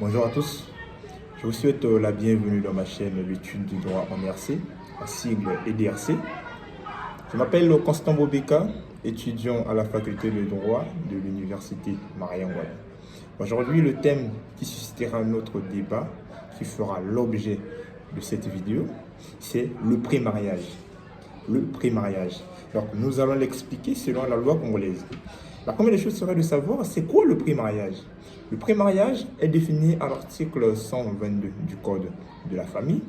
Bonjour à tous, je vous souhaite la bienvenue dans ma chaîne l'étude du droit en RC, en sigle EDRC. Je m'appelle Constant Bobeka, étudiant à la faculté de droit de l'université Mariam-Wade. Aujourd'hui, le thème qui suscitera notre débat, qui fera l'objet de cette vidéo, c'est le pré-mariage. Le pré-mariage. Donc, nous allons l'expliquer selon la loi congolaise. La première chose serait de savoir c'est quoi le pré-mariage. Le pré-mariage est défini à l'article 122 du Code de la famille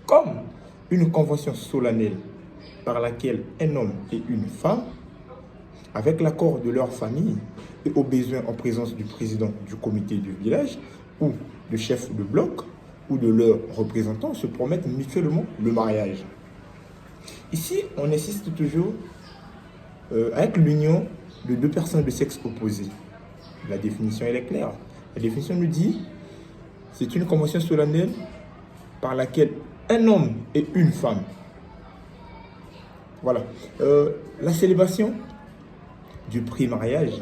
comme une convention solennelle par laquelle un homme et une femme, avec l'accord de leur famille et au besoin en présence du président du comité du village ou du chef de bloc ou de leurs représentants, se promettent mutuellement le mariage. Ici, on insiste toujours avec l'union de deux personnes de sexe opposé. La définition, elle est claire. La définition nous dit c'est une convention solennelle par laquelle un homme et une femme. Voilà. La célébration du pré-mariage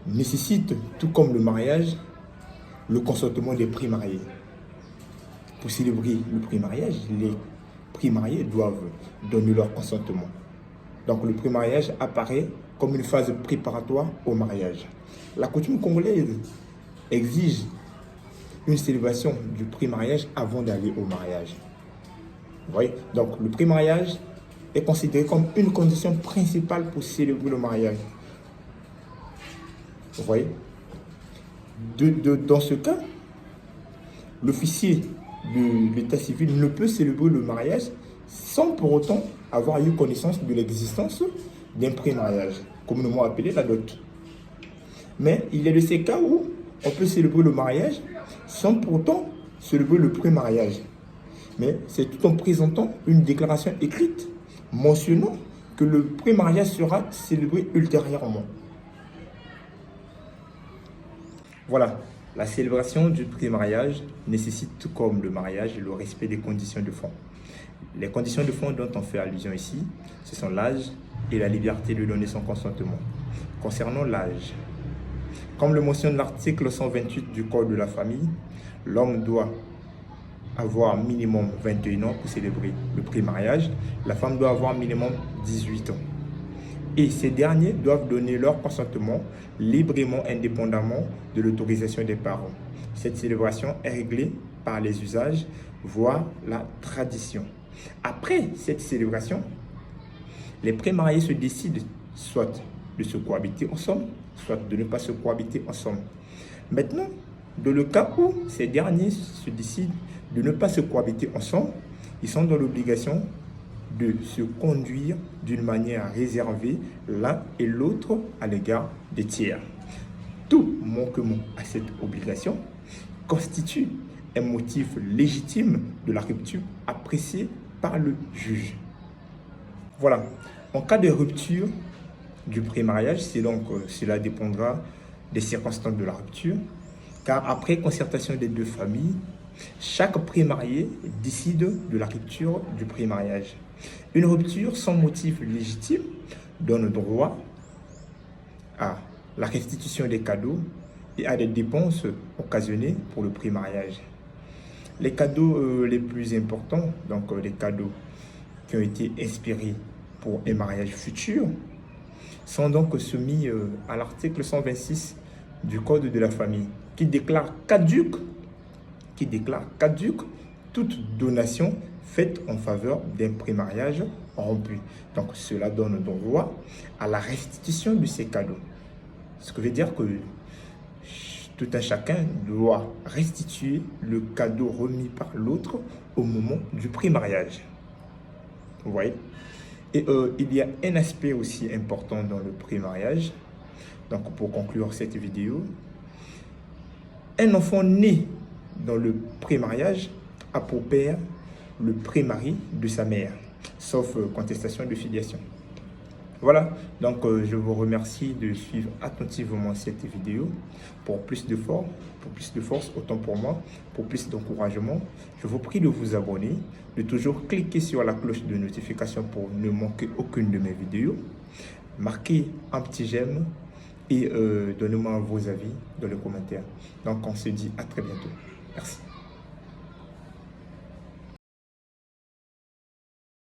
nécessite, tout comme le mariage, le consentement des pré-mariés. Pour célébrer le pré-mariage, les pré-mariés doivent donner leur consentement. Donc le pré-mariage apparaît comme une phase préparatoire au mariage. La coutume congolaise exige une célébration du pré-mariage avant d'aller au mariage. Vous voyez? Donc le pré-mariage est considéré comme une condition principale pour célébrer le mariage. Vous voyez? Dans ce cas, l'officier de l'état civil ne peut célébrer le mariage sans pour autant avoir eu connaissance de l'existence d'un pré-mariage, communément appelé la dot. Mais il y a de ces cas où on peut célébrer le mariage sans pour autant célébrer le pré-mariage. Mais c'est tout en présentant une déclaration écrite mentionnant que le pré-mariage sera célébré ultérieurement. Voilà, la célébration du pré-mariage nécessite, tout comme le mariage, le respect des conditions de fond. Les conditions de fond dont on fait allusion ici, ce sont l'âge et la liberté de donner son consentement. Concernant l'âge, comme le mentionne l'article 128 du Code de la famille, l'homme doit avoir minimum 21 ans pour célébrer le pré-mariage, la femme doit avoir minimum 18 ans. Et ces derniers doivent donner leur consentement librement, indépendamment de l'autorisation des parents. Cette célébration est réglée par les usages, voire la tradition. Après cette célébration, les pré-mariés se décident soit de se cohabiter ensemble, soit de ne pas se cohabiter ensemble. Maintenant, dans le cas où ces derniers se décident de ne pas se cohabiter ensemble, ils sont dans l'obligation de se conduire d'une manière réservée l'un et l'autre à l'égard des tiers. Tout manquement à cette obligation constitue un motif légitime de la rupture apprécié par le juge. Voilà. En cas de rupture du pré-mariage, cela dépendra des circonstances de la rupture, car après concertation des deux familles, chaque pré-marié décide de la rupture du pré-mariage. Une rupture sans motif légitime donne droit à la restitution des cadeaux et à des dépenses occasionnées pour le pré-mariage. Les cadeaux les plus importants, donc les cadeaux qui ont été inspirés pour un mariage futur, sont donc soumis à l'article 126 du Code de la famille qui déclare caduque toute donation faite en faveur d'un pré-mariage rompu. Donc cela donne droit à la restitution de ces cadeaux. Ce qui veut dire que tout un chacun doit restituer le cadeau remis par l'autre au moment du pré-mariage. Vous voyez? Et il y a un aspect aussi important dans le pré-mariage. Donc pour conclure cette vidéo, un enfant né dans le pré-mariage a pour père le pré-mari de sa mère, sauf contestation de filiation. Voilà, donc je vous remercie de suivre attentivement cette vidéo. Pour plus de force, autant pour moi, pour plus d'encouragement, je vous prie de vous abonner, de toujours cliquer sur la cloche de notification pour ne manquer aucune de mes vidéos. Marquez un petit j'aime et donnez-moi vos avis dans les commentaires. Donc on se dit à très bientôt. Merci.